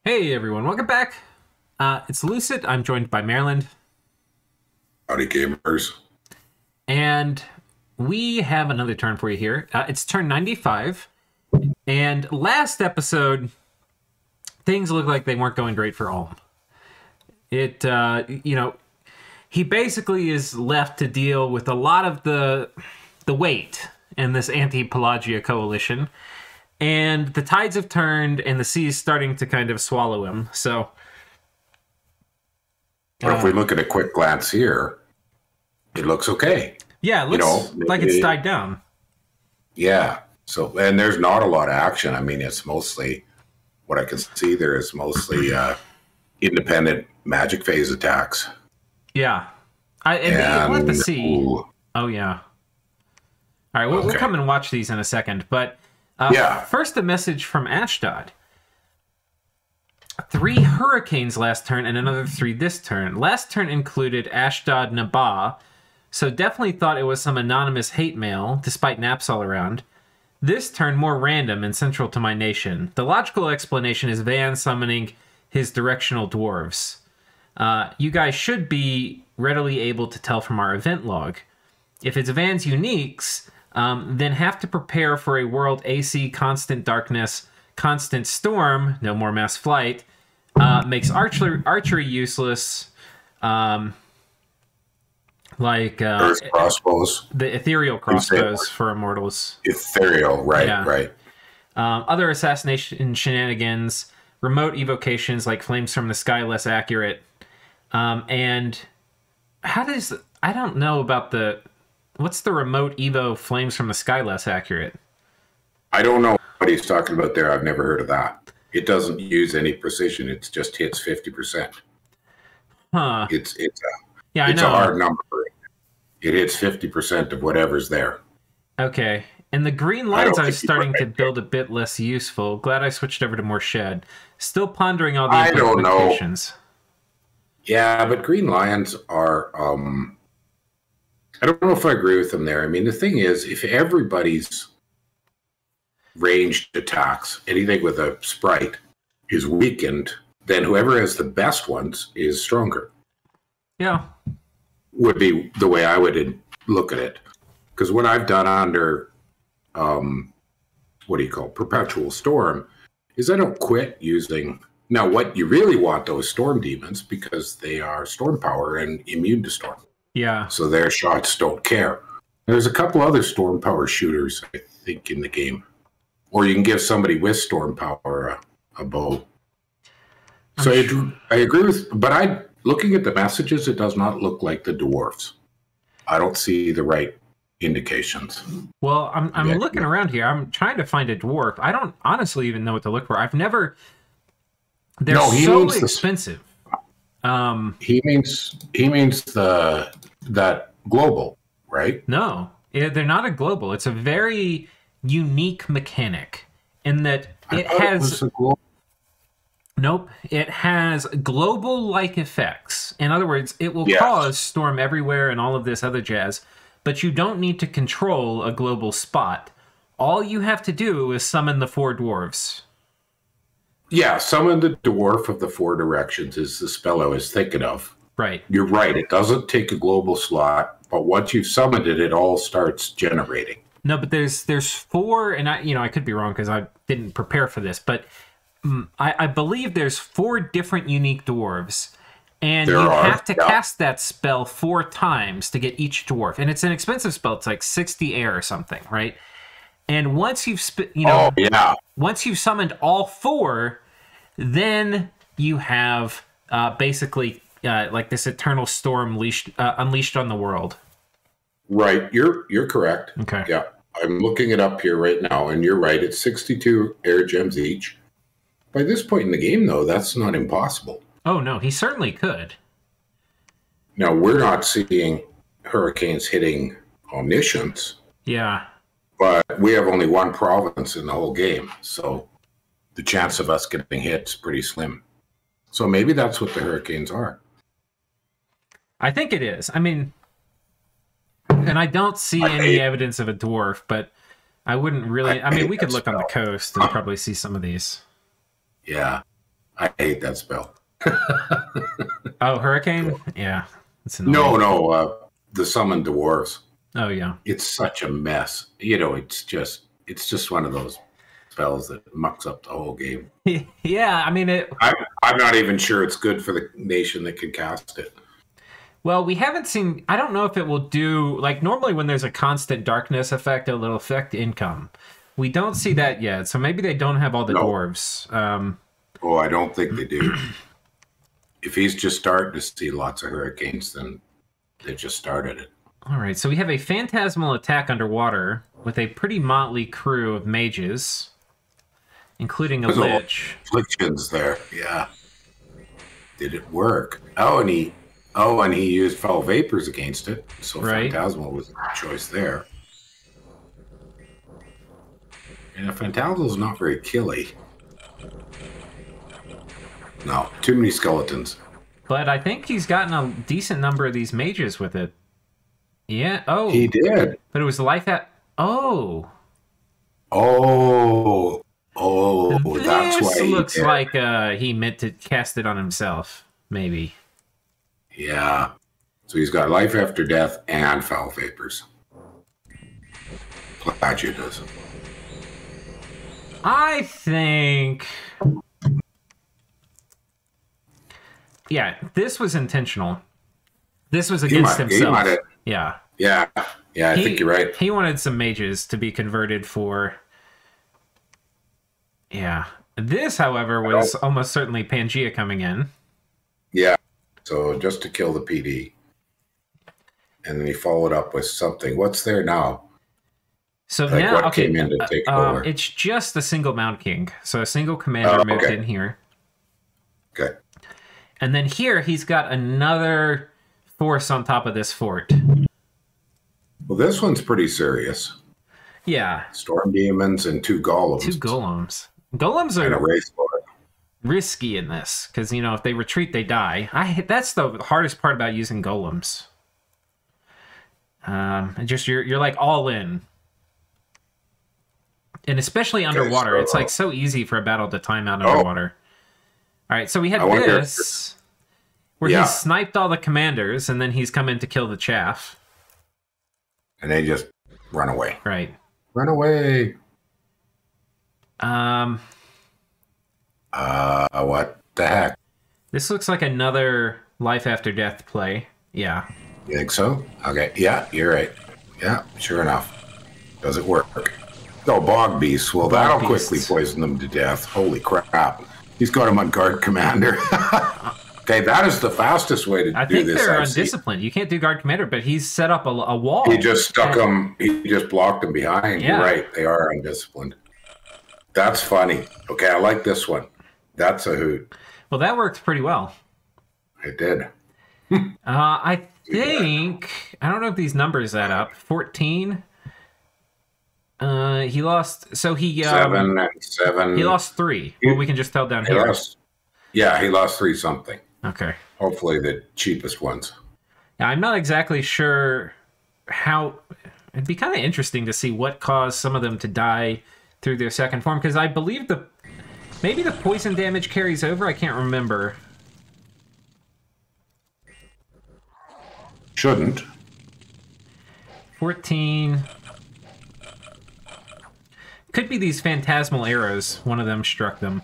Hey everyone, welcome back. It's Lucid. I'm joined by Maryland, Howdy, gamers. and we have another turn for you here. It's turn 95, and last episode, things looked like they weren't going great for Ulm. He basically is left to deal with a lot of the weight in this anti-Pelagia coalition, and the tides have turned, and the sea is starting to kind of swallow him. So. But if we look at a quick glance here, it looks okay. Yeah, it looks like it's died down. Yeah. So, and there's not a lot of action. I mean, it's mostly what I can see there is mostly independent magic phase attacks. Yeah. We'll have to see. Ooh, Oh, yeah. All right, we'll come and watch these in a second. But first, a message from Ashdod. 3 hurricanes last turn and another 3 this turn. Last turn included Ashdod Nabah, so definitely thought it was some anonymous hate mail, despite naps all around. This turn more random and central to my nation. The logical explanation is Van summoning his directional dwarves. You guys should be readily able to tell from our event log. If it's Van's uniques, then have to prepare for a world AC, constant darkness, constant storm, no more mass flight, makes archery useless, Earth crossbows. the ethereal crossbows for immortals. Ethereal, right, Yeah. right. Other assassination shenanigans, remote evocations like flames from the sky less accurate, and I don't know about what's the remote evo flames from the sky less accurate? I don't know what he's talking about there. I've never heard of that. It doesn't use any precision. It just hits 50%. Huh? It's Yeah, I it's know. a hard number. It hits 50% of whatever's there. Okay. And the green I lines don't I was think starting to right. build a bit less useful. Glad I switched over to more shed. Still pondering all the I don't know. implications. Yeah, but green lions are. I don't know if I agree with them there. I mean, the thing is, if everybody's ranged attacks, anything with a sprite, is weakened, then whoever has the best ones is stronger. Yeah. Would be the way I would look at it. Because what I've done under, what do you call it, perpetual storm, is I don't quit using. Now, what you really want though is storm demons because they are storm power and immune to storm. Yeah. So their shots don't care. There's a couple other storm power shooters, I think, in the game. Or you can give somebody with storm power a bow. So I agree with, but looking at the messages, it does not look like the dwarfs. I don't see the right indications. Well, I'm looking around here. I'm trying to find a dwarf. I don't honestly even know what to look for. I've never. They're so expensive. He means that global, right? No, they're not a global. It's a very unique mechanic in that it has. Nope, it has global-like effects. In other words, it will cause storm everywhere and all of this other jazz, but you don't need to control a global spot. All you have to do is summon the 4 dwarves. Yeah, summon the dwarf of the 4 directions is the spell I was thinking of. Right. You're right. It doesn't take a global slot, but once you've summoned it, it all starts generating. No, but there's 4, and I could be wrong because I didn't prepare for this, but I believe there's 4 different unique dwarves, and you have to cast that spell 4 times to get each dwarf, and it's an expensive spell. It's like 60 air or something, right? And once you've once you've summoned all 4, then you have basically like this eternal storm unleashed on the world. Right, you're correct. Okay. Yeah, I'm looking it up here right now, and you're right. It's 62 air gems each. By this point in the game, though, that's not impossible. Oh, no, he certainly could. Now, we're not seeing hurricanes hitting omniscience. Yeah. But we have only 1 province in the whole game, so the chance of us getting hit is pretty slim. So maybe that's what the hurricanes are. I think it is. I mean, and I don't see any evidence of a dwarf, but I wouldn't really. I mean, we could look on the coast and probably see some of these. Yeah. I hate that spell. Oh, Hurricane? Yeah. It's No, the Summoned Dwarves. Oh, yeah. It's such a mess. It's just one of those spells that mucks up the whole game. Yeah, I mean, I'm not even sure it's good for the nation that can cast it. Well, we haven't seen... I don't know if it will do... Like, normally when there's a constant darkness effect, it'll affect income. We don't see that yet, so maybe they don't have all the dwarves. Oh, I don't think they do. If he's just starting to see lots of hurricanes, then they just started it. All right, so we have a phantasmal attack underwater with a pretty motley crew of mages, including a lich. Afflictions there, yeah. Did it work? Oh, and he used foul vapors against it. So phantasmal was a choice there. And a phantasmal is not very killy. No, too many skeletons. But I think he's gotten a decent number of these mages with it. Yeah. Oh, he did. But it was life at. Oh. Oh. That's why. This looks like he meant to cast it on himself. Maybe. Yeah. So he's got life after death and foul vapors. Plagia does. I think. Yeah, this was intentional. This was against himself. Yeah. Yeah, I think you're right. He wanted some mages to be converted for... Yeah. This, however, was almost certainly Pangea coming in. Yeah. So just to kill the PD. And then he followed up with something. What's there now? So like now, what came in to take over? It's just a single Mound King. So a single commander moved in here. Okay. And then here, he's got another force on top of this fort. Well, this one's pretty serious. Yeah. Storm demons and 2 golems. 2 golems. Golems are and a race risky in this, because, if they retreat, they die. That's the hardest part about using golems. You're like all in. And especially underwater. It's like so easy for a battle to time out underwater. All right, so we had this, where he sniped all the commanders, and then he's come in to kill the chaff. And they just run away. Right. Run away. What the heck? This looks like another life after death play. Yeah. You think so? Okay. Yeah, you're right. Yeah, sure enough. Does it work? Oh, bog beasts. Well, that'll quickly poison them to death. Holy crap. He's got him on guard commander. Okay, that is the fastest way to do this. I think they're undisciplined. You can't do guard commander, but he's set up a wall. He just stuck them. He just blocked them behind. Yeah. You're right. They are undisciplined. That's funny. Okay, I like this one. That's a hoot. Well, that worked pretty well. It did. I think... I don't know if these numbers add up. 14... he lost. So he 7 and 7. He lost 3. Well, we can just tell down here. He lost 3 something. Okay. Hopefully the cheapest ones. Yeah, I'm not exactly sure how. It'd be kind of interesting to see what caused some of them to die through their second form, because I believe maybe the poison damage carries over. I can't remember. Shouldn't. 14. Could be these phantasmal arrows. One of them struck them.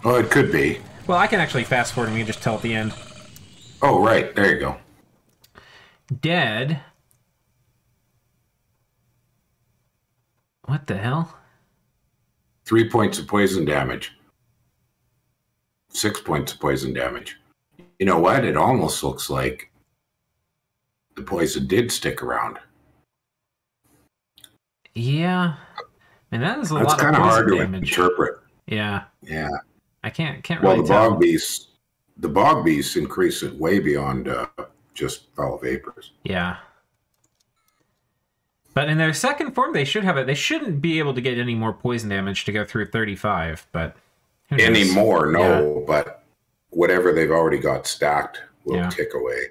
Oh, it could be. Well, I can actually fast forward and we can just tell at the end. Oh, right. There you go. Dead. What the hell? 3 points of poison damage. 6 points of poison damage. You know what? It almost looks like the poison did stick around. Yeah. And that is a lot of poison damage. That's kind of hard to interpret. Yeah. Yeah. I can't really tell. Well, the bog beasts increase it way beyond just foul vapors. Yeah. But in their second form, they should have it. They shouldn't be able to get any more poison damage to go through 35, but who knows? Any more, no. Yeah. But whatever they've already got stacked will tick away.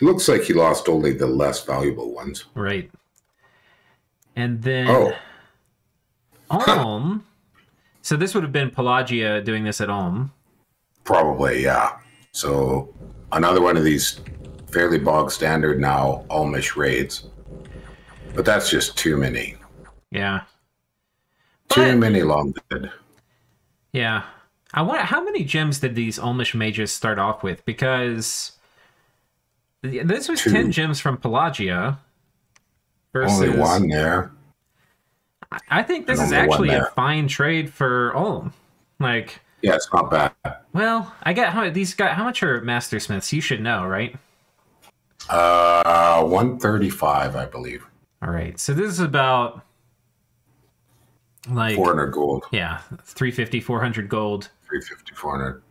It looks like he lost only the less valuable ones. Right. And then... So this would have been Pelagia doing this at Ulm. Probably, yeah. So another one of these fairly bog standard now Ulmish raids. But that's just too many. Yeah. Too many long dead. Yeah. I wonder how many gems did these Ulmish mages start off with? Because this was 10 gems from Pelagia. Versus, only one there. I think this is actually a fine trade for Ulm. Like, yeah, it's not bad. Well, I get how these guys. How much are Master Smiths? You should know, right? 135, I believe. All right, so this is about like 400 gold. Yeah, 350, 400 gold. 350, 400.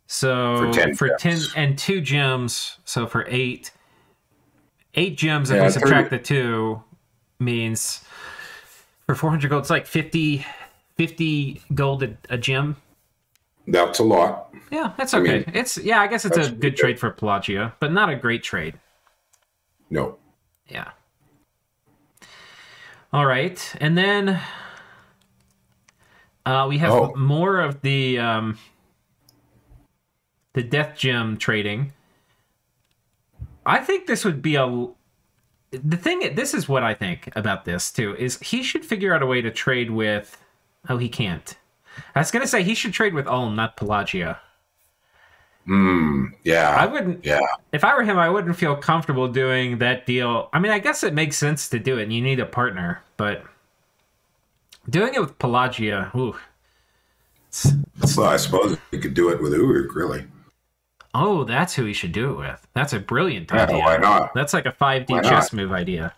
So for 10 and 2 gems, so for 8 gems, if we subtract the 2, means for 400 gold, it's like 50 gold a gem. That's a lot. Yeah, that's okay. I guess it's a good trade for Pelagia, but not a great trade. No. Yeah. All right, and then we have more of the death gem trading. I think this would be this is what I think about this too, is he should figure out a way to trade with, he can't. I was going to say he should trade with Ulm, not Pelagia. Yeah. I wouldn't, if I were him, I wouldn't feel comfortable doing that deal. I mean, I guess it makes sense to do it and you need a partner, but doing it with Pelagia, ooh. Well, I suppose you could do it with Uruk, really. Oh, that's who he should do it with. That's a brilliant idea. Why not? That's like a 5D chess move idea.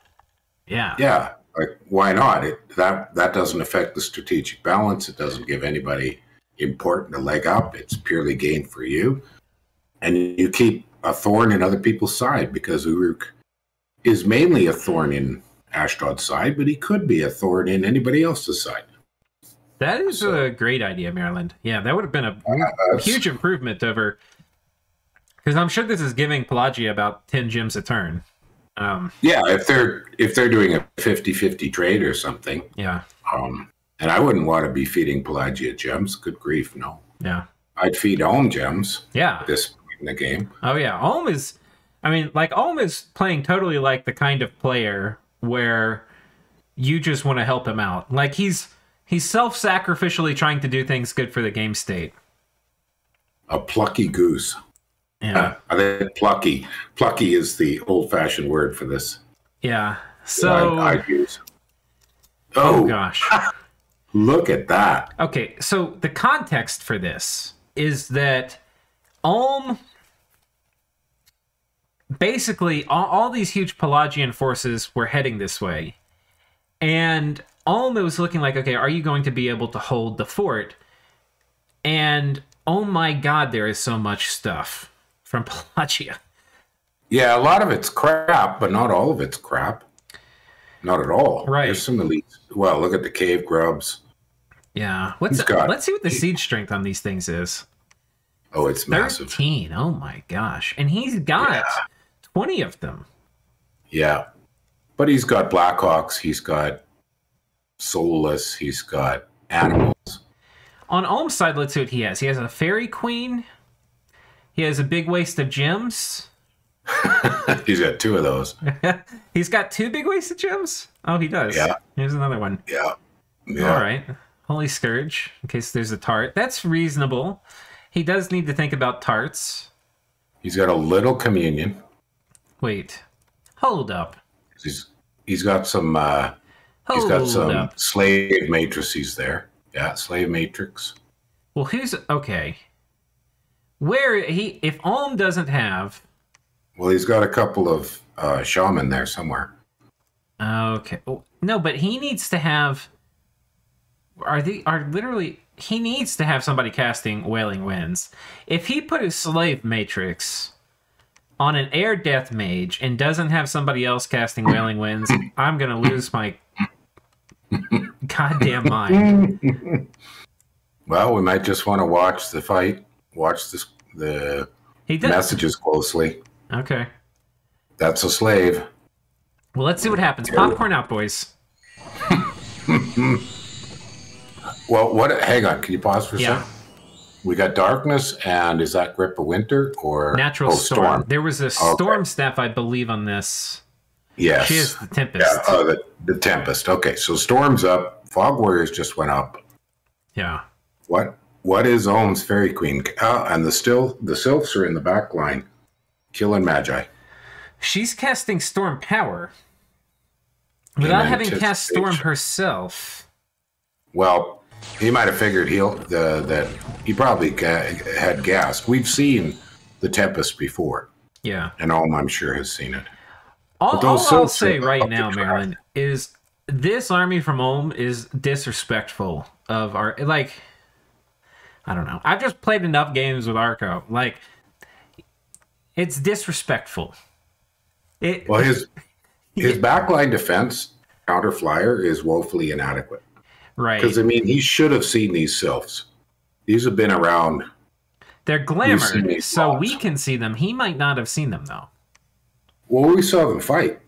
Yeah. Yeah. Like, why not? That doesn't affect the strategic balance. It doesn't give anybody important a leg up. It's purely gain for you. And you keep a thorn in other people's side, because Uruk is mainly a thorn in Ashdod's side, but he could be a thorn in anybody else's side. That is a great idea, Maryland. Yeah, that would have been a huge improvement over... Because I'm sure this is giving Pelagia about 10 gems a turn. Yeah, if they're doing a 50-50 trade or something. Yeah. And I wouldn't want to be feeding Pelagia gems. Good grief, no. Yeah. I'd feed Ulm gems. Yeah. At this point in the game. Oh yeah, Ulm is playing totally like the kind of player where you just want to help him out. Like he's self-sacrificially trying to do things good for the game state. A plucky goose. Yeah. I think plucky. Plucky is the old-fashioned word for this. Yeah. So I'd use. Oh gosh. Look at that. Okay, so the context for this is that Ulm, basically all these huge Pelagian forces were heading this way. And Ulm, it was looking like, okay, are you going to be able to hold the fort? And oh my god, there is so much stuff from Pelagia. Yeah, a lot of it's crap, but not all of it's crap. Not at all. Right. There's some elite. Well, look at the cave grubs. Yeah. Let's see what the siege strength on these things is. Oh, it's massive. 13. Oh my gosh. And he's got 20 of them. Yeah. But he's got Blackhawks. He's got Soulless. He's got animals. On Ulm's side, let's see what he has. He has a Fairy Queen. He has a big waste of gems. He's got 2 of those. He's got 2 big waste of gems? Oh, he does. Yeah. Here's another one. Yeah. All right. Holy Scourge, in case there's a tart. That's reasonable. He does need to think about tarts. He's got a little communion. Wait. Hold up. He's got some slave matrices there. Yeah, slave matrix. Well, who's okay? If Ulm doesn't have... Well, he's got a couple of shaman there somewhere. Okay. No, but he needs to have... He needs to have somebody casting Wailing Winds. If he put his slave matrix on an air death mage and doesn't have somebody else casting Wailing Winds, I'm going to lose my goddamn mind. Well, we might just want to watch the fight, watch the messages closely. Okay. That's a slave. Well, let's see what happens. Popcorn out, boys. Well, what? Hang on. Can you pause for a Yeah. second? We got darkness, and is that grip of winter or Natural storm. There was a storm staff, I believe, on this. Yes. She is the Tempest. Yeah, the Tempest. Okay, so storm's up. Fog Warriors just went up. Yeah. What is Ohm's Fairy Queen? And the Sylphs are in the back line, killing Magi. She's casting Storm Power without having cast Storm herself. Well, he might have figured that he probably had gassed. We've seen the Tempest before. Yeah. And Ohm, I'm sure, has seen it. All I'll say right now, Marilyn, is this army from Ohm is disrespectful of our... Like, I don't know. I've just played enough games with Arco. Like, it's disrespectful. Well, his backline defense counter flyer is woefully inadequate. Right. Because, I mean, he should have seen these Sylphs. These have been around. They're glamored, so we can see them. He might not have seen them, though. Well, we saw them fight.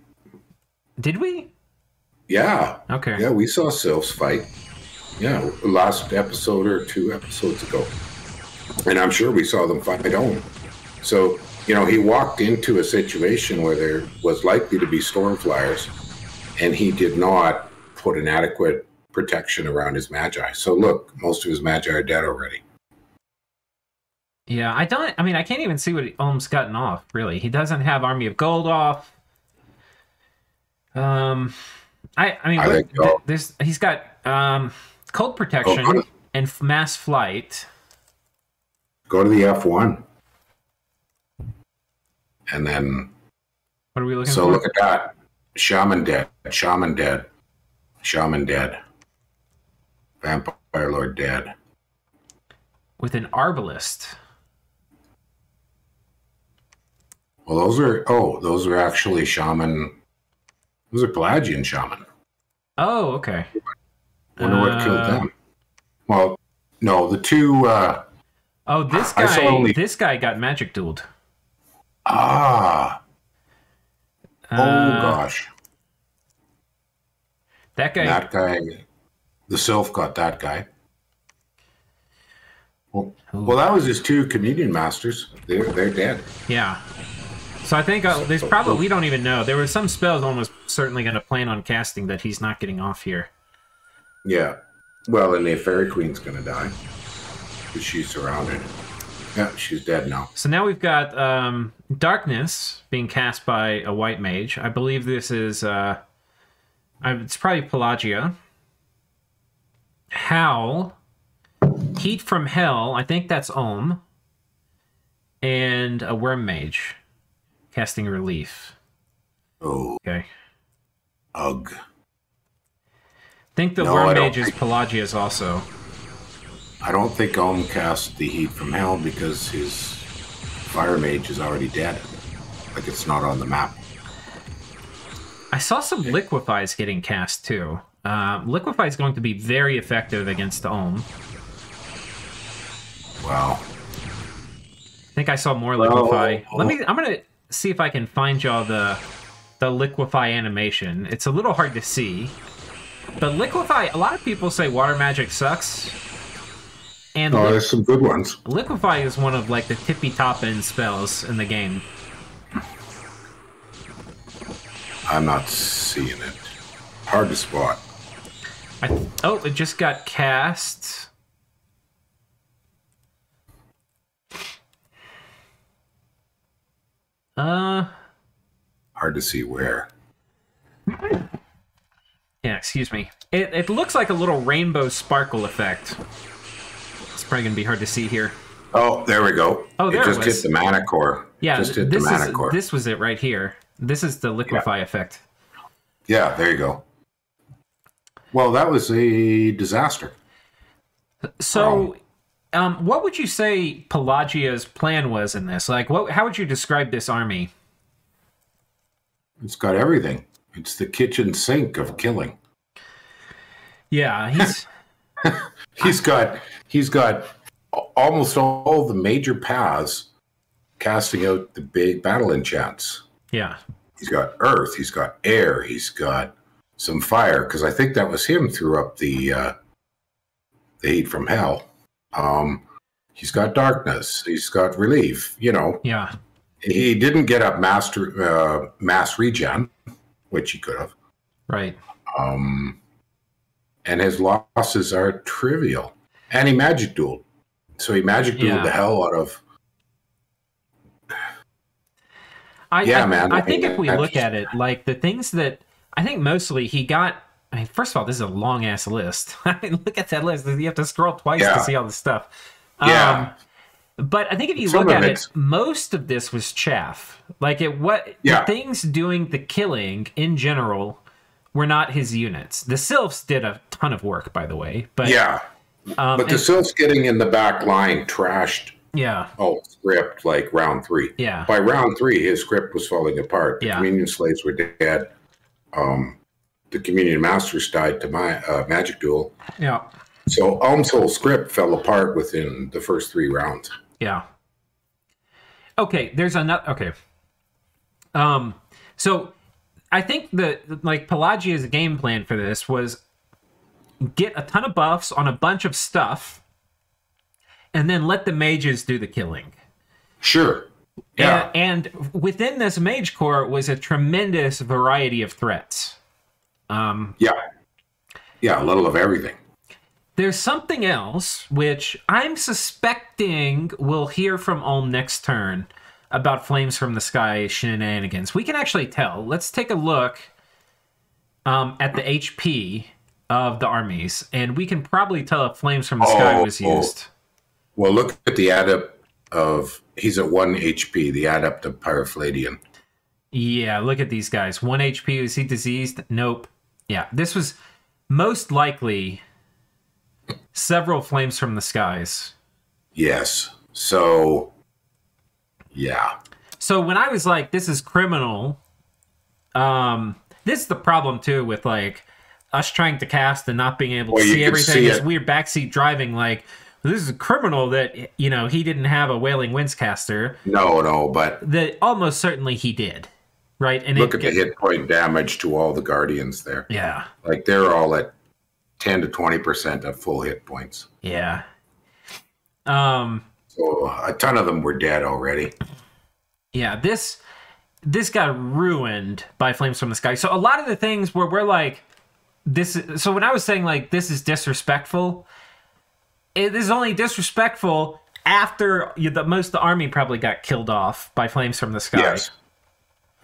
Did we? Yeah. Okay. Yeah, we saw Sylphs fight. Yeah, last episode or 2 episodes ago. And I'm sure we saw them fight Ohm. So, he walked into a situation where there was likely to be storm flyers, and he did not put an adequate protection around his Magi. So look, most of his Magi are dead already. Yeah, I can't even see what Ohm's gotten off, really. He doesn't have Army of Gold off. He's got Cold Protection and Mass Flight. Go to the F1. And then... What are we looking for? So look at that. Shaman dead. Shaman dead. Shaman dead. Vampire Lord dead. With an Arbalist. Well, those are actually Shaman. Those are Pelagian Shaman. Oh, okay. Wonder what killed them. Well, no, the two... this guy got magic dueled. Ah. Gosh. That guy... The Sylph got that guy. Well, that was his 2 Communion Masters. They're dead. Yeah. So I think there's probably... We don't even know. There were some spells almost certainly going to plan on casting that he's not getting off here. Yeah. Well, and the Fairy Queen's going to die. Because she's surrounded. Yeah, she's dead now. So now we've got Darkness being cast by a white mage. I believe this is... it's probably Pelagia. Howl. Heat from Hell. I think that's Ohm. And a Worm Mage. Casting Relief. Oh. Okay. Ugh. Think the Worm Mage is Pelagia's also. I don't think Ohm cast the Heat from Hell because his Fire Mage is already dead. Like, it's not on the map. I saw some Liquefies getting cast too. Liquefy is going to be very effective against Ohm. Wow. I think I saw more Liquefy. I'm gonna see if I can find y'all the Liquefy animation. It's a little hard to see. But Liquefy, a lot of people say water magic sucks. And there's some good ones. Liquefy is one of like the tippy top end spells in the game. I'm not seeing it. Hard to spot. It just got cast. Hard to see where. Yeah, excuse me. It looks like a little rainbow sparkle effect. It's probably going to be hard to see here. Oh, there we go. Oh, there it just hit the mana core. Yeah, just hit the mana core. This was it right here. This is the Liquefy effect. Yeah, there you go. Well, that was a disaster. So, what would you say Pelagia's plan was in this? Like, how would you describe this army? It's got everything. It's the kitchen sink of killing. Yeah, he's got almost all the major paths casting out the big battle enchants. Yeah. He's got earth, he's got air, he's got some fire, because I think that was him threw up the the heat from hell. He's got darkness. He's got relief. Yeah. He didn't get up mass regen, which he could have. Right. And his losses are trivial. And he magic dueled. So he magic dueled the hell out of. I think if we look at it, like the things that I think mostly he got. I mean, first of all, this is a long ass list. I mean, look at that list. You have to scroll twice to see all the stuff. Yeah. But I think if you look at it, most of this was chaff. Like the things doing the killing in general were not his units. The Sylphs did a ton of work, by the way. But but the Sylphs getting in the back line trashed. Script like round 3. Yeah. By round 3, his script was falling apart. The Communion Slaves were dead. The Communion Masters died to my magic duel. Yeah. So Ulm's whole script fell apart within the first 3 rounds. Yeah. Okay, there's another. Okay. So I think Pelagia's game plan for this was get a ton of buffs on a bunch of stuff, and then let the mages do the killing. Sure. Yeah. And within this mage corps was a tremendous variety of threats. Yeah, a little of everything. There's something else, which I'm suspecting we'll hear from Ulm next turn about Flames from the Sky shenanigans. We can actually tell. Let's take a look at the HP of the armies, and we can probably tell if Flames from the Sky was used. Well, look at the adept of... He's at 1 HP, the adept of Pyrofladian. Yeah, look at these guys. 1 HP. Is he diseased? Nope. Yeah, this was most likely several Flames from the Skies. Yes. So, yeah. So when I was like, this is criminal, this is the problem, too, with, like, us trying to cast and not being able to see everything. This weird backseat driving, like, this is criminal that, he didn't have a Wailing Winds caster. No, but... That almost certainly he did. Right, and look at the hit point damage to all the Guardians there. Yeah. Like, they're all at 10 to 20% of full hit points. Yeah. So a ton of them were dead already. Yeah, this got ruined by Flames from the Sky. So a lot of the things where we're like, so when I was saying, like, this is disrespectful, it is only disrespectful after most of the army probably got killed off by Flames from the Sky. Yes.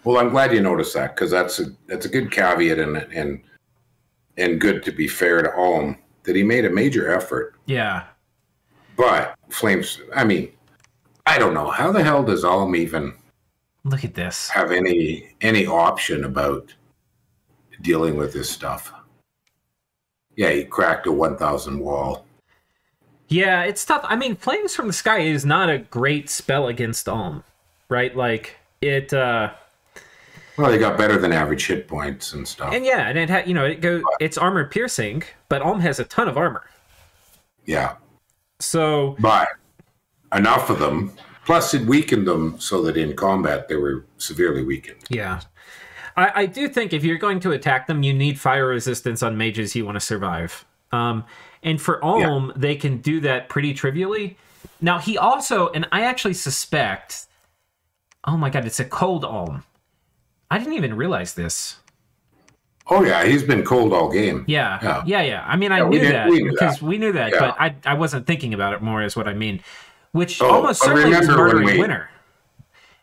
Well, I'm glad you noticed that, because that's a good caveat and good to be fair to Ulm that he made a major effort. Yeah. But Flames, I mean, I don't know. How the hell does Ulm even look at this have any option about dealing with this stuff? Yeah, he cracked a 1,000 wall. Yeah, it's tough. I mean, Flames from the Sky is not a great spell against Ulm, right? Like, it... Well, they got better than average hit points and stuff. And yeah, and it's armor piercing, but Ulm has a ton of armor. Yeah. So... But enough of them. Plus, it weakened them so that in combat they were severely weakened. Yeah. I do think if you're going to attack them, you need fire resistance on mages you want to survive. And for Ulm, they can do that pretty trivially. Now, he also, and I actually suspect... Oh my god, it's a cold Ulm. I didn't even realize this. Oh, yeah, he's been cold all game. Yeah. I mean, I knew that because we knew that, but I wasn't thinking about it more is what I mean. Which almost certainly was Murdering Winter.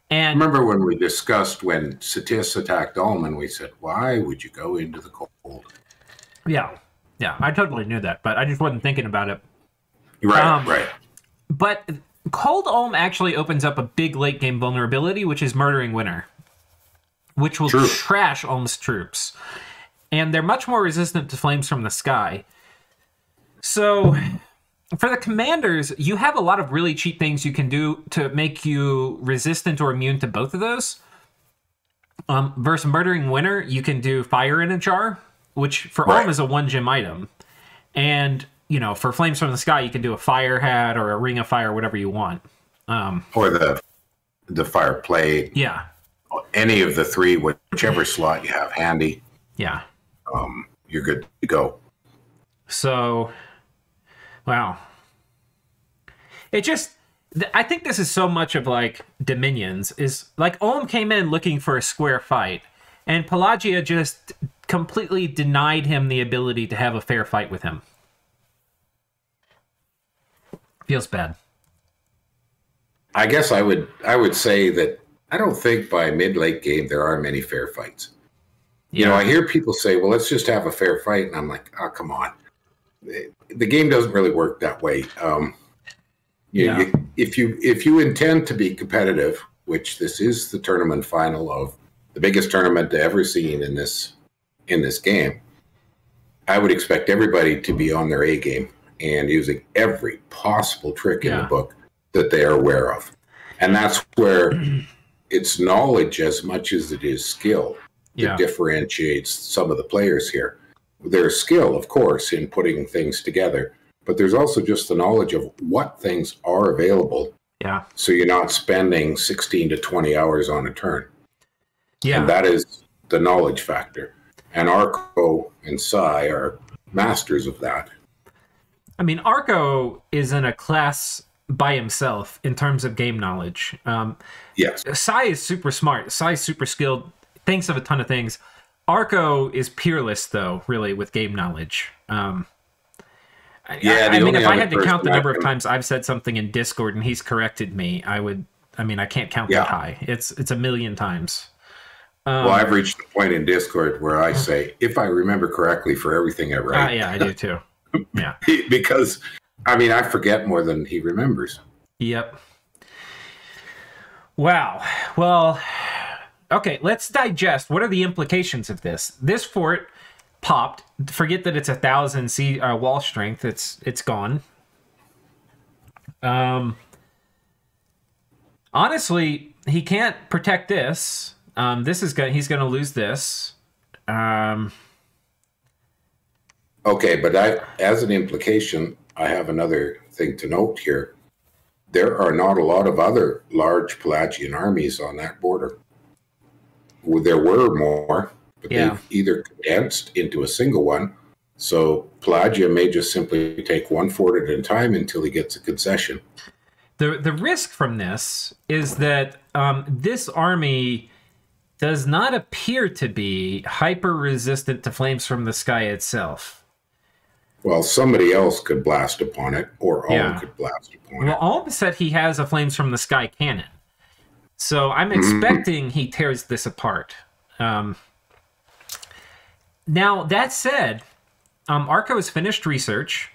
And remember when we discussed when Satis attacked Ulm and we said, why would you go into the cold? Yeah, I totally knew that, but I just wasn't thinking about it. Right. But Cold Ulm actually opens up a big late game vulnerability, which is Murdering Winter, which will trash Ulm's troops. And they're much more resistant to Flames from the Sky. So, for the commanders, you have a lot of really cheap things you can do to make you resistant or immune to both of those. Versus Murdering Winter, you can do Fire in a Jar, which for Ulm is a 1-gem item. And, for Flames from the Sky, you can do a Fire Hat or a Ring of Fire, whatever you want. Or the Fire Plate. Yeah. Any of the three, whichever slot you have handy. Yeah. You're good to go. So, Wow. It just, I think this is so much of like Dominions is like Ulm came in looking for a square fight, and Pelagia just completely denied him the ability to have a fair fight with him. Feels bad. I guess I would say that I don't think by mid-late game there are many fair fights. You know, I hear people say, well, let's just have a fair fight. And I'm like, oh, come on. The game doesn't really work that way. If you intend to be competitive, which this is the tournament final of the biggest tournament ever seen in this game, I would expect everybody to be on their A game and using every possible trick in the book that they are aware of. And that's where it's knowledge as much as it is skill that differentiates some of the players here. There's skill, of course, in putting things together, but there's also just the knowledge of what things are available. Yeah. So you're not spending 16 to 20 hours on a turn. Yeah. And that is the knowledge factor. And Arco and Sai are masters of that. I mean, Arco is in a class by himself in terms of game knowledge. Yes. Sai is super smart. Sai is super skilled, thinks of a ton of things. Arco is peerless, though, really, with game knowledge. I mean, if I had to count the number of times I've said something in Discord and he's corrected me, I can't count that high. It's a million times. Well, I've reached the point in Discord where I say, if I remember correctly for everything I write. Yeah, I do too. Yeah. Because, I mean, I forget more than he remembers. Yep. Wow. Well, okay, let's digest. What are the implications of this? This fort popped. Forget that it's 1,000 wall strength. It's gone. Honestly, he can't protect this. He's going to lose this. Okay, but as an implication, I have another thing to note here. There are not a lot of other large Pelagian armies on that border. Well, there were more, but they've either condensed into a single one. So Pelagia may just simply take one fort at a time until he gets a concession. The risk from this is that this army does not appear to be hyper-resistant to flames from the sky itself. Well, somebody else could blast upon it, or Ulm could blast upon it. Well, Ulm said he has a flames from the sky cannon. So I'm expecting he tears this apart. Now, that said, Arco has finished research,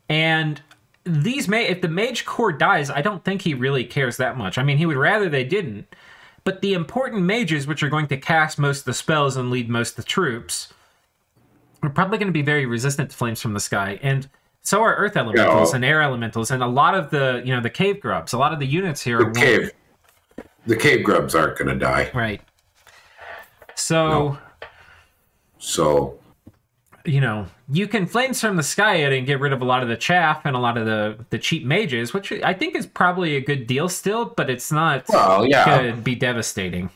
and if the Mage Core dies, I don't think he really cares that much. I mean, he would rather they didn't. But the important mages, which are going to cast most of the spells and lead most of the troops, are probably going to be very resistant to flames from the sky. And so are earth elementals and air elementals, and a lot of the cave grubs. A lot of the units here the cave grubs aren't going to die. Right. So you can flames from the sky it and get rid of a lot of the chaff and a lot of the cheap mages, which I think is probably a good deal still, but it's not going to be devastating.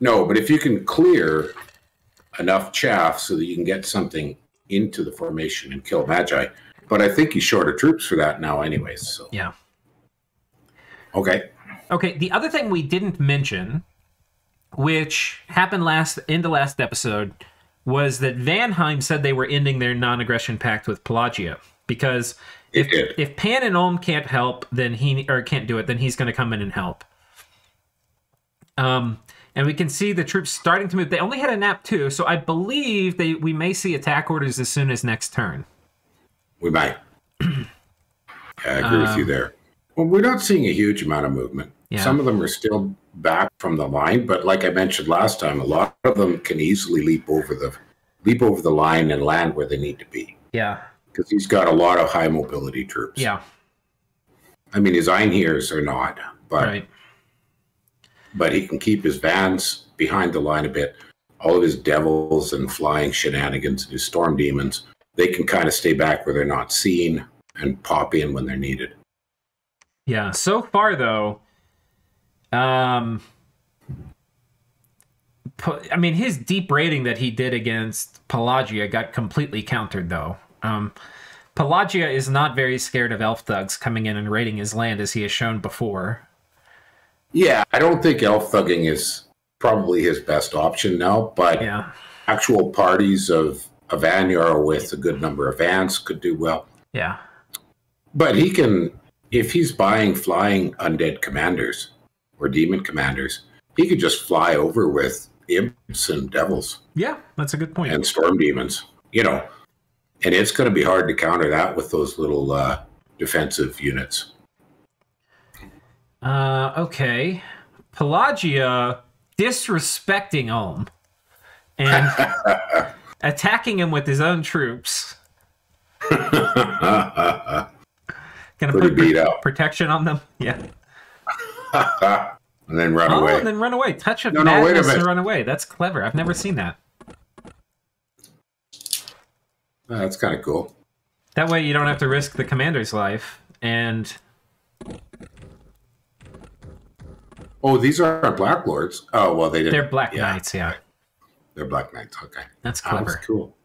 No, but if you can clear enough chaff so that you can get something into the formation and kill Magi. But I think he's short of troops for that now anyways. So. Yeah. Okay. Okay, the other thing we didn't mention, which happened in the last episode, was that Vanheim said they were ending their non-aggression pact with Pelagia. Because if Pan and Ulm can't help, then can't do it, then he's going to come in and help. And we can see the troops starting to move. They only had a nap too, so I believe we may see attack orders as soon as next turn. We might. I agree with you there. Well, we're not seeing a huge amount of movement. Yeah. Some of them are still back from the line, but like I mentioned last time, a lot of them can easily leap over the line and land where they need to be. Yeah. Because he's got a lot of high mobility troops. Yeah. I mean, his Einheers are not, but... Right. But he can keep his vans behind the line a bit. All of his devils and flying shenanigans and his storm demons, they can kind of stay back where they're not seen and pop in when they're needed. Yeah, so far, though, his deep raiding that he did against Pelagia got completely countered, though. Pelagia is not very scared of elf thugs coming in and raiding his land, as he has shown before. Yeah, I don't think elf thugging is probably his best option now, but actual parties of Vanyar with a good number of ants could do well. Yeah. But he can, if he's buying flying undead commanders or demon commanders, he could just fly over with imps and devils. Yeah, that's a good point. And storm demons, you know. And it's going to be hard to counter that with those little defensive units. Okay. Pelagia disrespecting Ulm and attacking him with his own troops. Gonna Pretty beat up. Protection on them? Yeah. And then run away. And then run away. Touch of wait a madness minute. and run away. That's clever. I've never seen that. That's kind of cool. That way you don't have to risk the commander's life. And... Oh, these aren't Black Lords. Oh, well, they didn't. They're Black Knights, yeah. They're Black Knights, okay. That's clever. That was cool.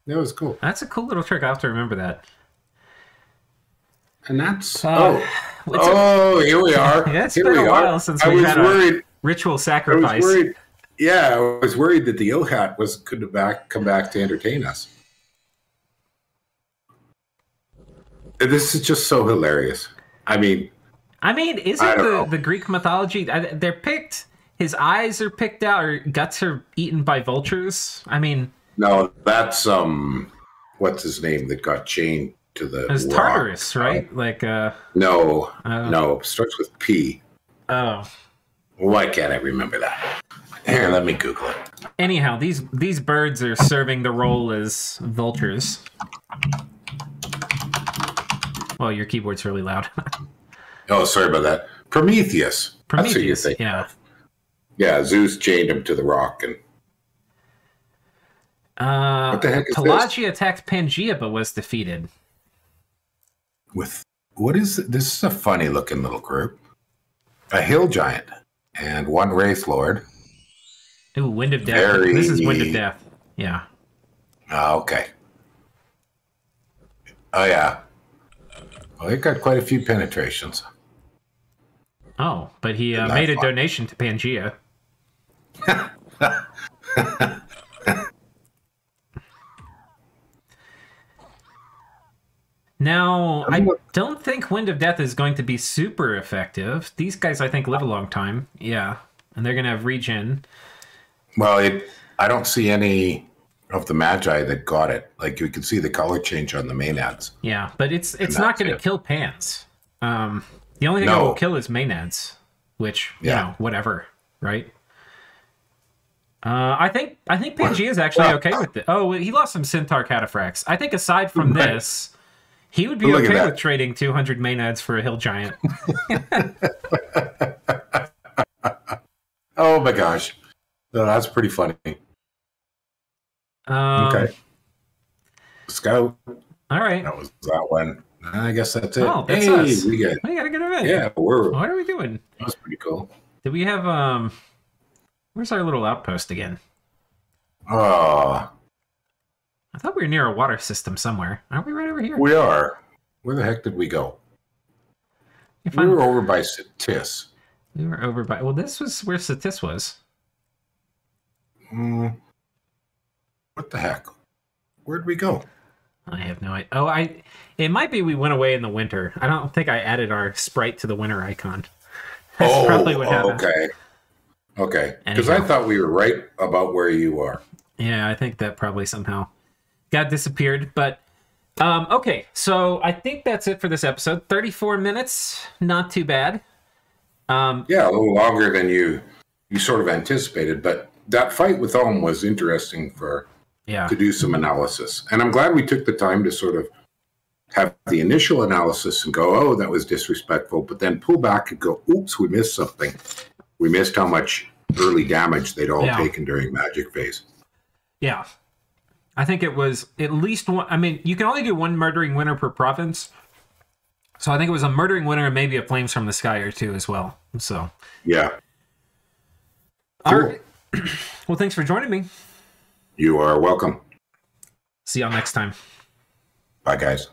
That was cool. That's a cool little trick. I'll have to remember that. And that's... here we are. Yeah, it's been a while since we had a ritual sacrifice. I was worried that the Ohat couldn't come back to entertain us. This is just so hilarious. I mean, isn't the Greek mythology? They're picked. His eyes are picked out, or guts are eaten by vultures. I mean, no, that's what's his name that got chained to the? It's Tartarus, right? Like no, starts with P. Oh, why can't I remember that? Here, let me Google it. Anyhow, these birds are serving the role as vultures. Well, your keyboard's really loud. Oh, sorry about that. Prometheus. That's who you think. Yeah. Yeah, Zeus chained him to the rock. And what the heck is Pelagia attacked Pangaea, but was defeated. With what is it? This is a funny looking little group. A hill giant and one wraith lord. Ooh, Wind of Death. This is Wind of Death. Yeah. Oh, okay. Oh, yeah. Well, it got quite a few penetrations. Oh, but he made a donation to Pangaea. Now, I don't think Wind of Death is going to be super effective. These guys, I think, live a long time. Yeah. And they're going to have regen. Well, I don't see any of the Magi that got it. Like, you can see the color change on the Maenads. Yeah, but it's not going to kill Pans. The only thing it will kill is Maenads, which, you know, whatever, right? I think Pangaea is actually okay with it. Oh, he lost some Centaur Cataphracts. I think aside from this, he would be okay with trading 200 Maenads for a hill giant. Oh my gosh. No, that's pretty funny. Okay. Scout. All right. That was that one. I guess that's it. Oh, that's us. We got a good event. Yeah, what are we doing? That was pretty cool. Did we have where's our little outpost again? Oh. I thought we were near a water system somewhere. Aren't we right over here? We are. Where the heck did we go? We were over by Satis. We were over by... Well, this was where Satis was. What the heck? Where'd we go? I have no idea. Oh, it might be we went away in the winter. I don't think I added our sprite to the winter icon. That's probably what happened. Okay. Because I thought we were right about where you are. Yeah, I think that probably somehow got disappeared. But, okay. So I think that's it for this episode. 34 minutes. Not too bad. Yeah, a little longer than you sort of anticipated. But that fight with Ulm was interesting to do some analysis. And I'm glad we took the time to sort of have the initial analysis and go, oh, that was disrespectful, but then pull back and go, oops, we missed something. We missed how much early damage they'd all taken during Magic Phase. Yeah. I think it was at least one. I mean, you can only do one Murdering Winter per province. So I think it was a Murdering Winter and maybe a Flames from the Sky or two as well. So, yeah. Cool. All right. Well, thanks for joining me. You are welcome. See y'all next time. Bye, guys.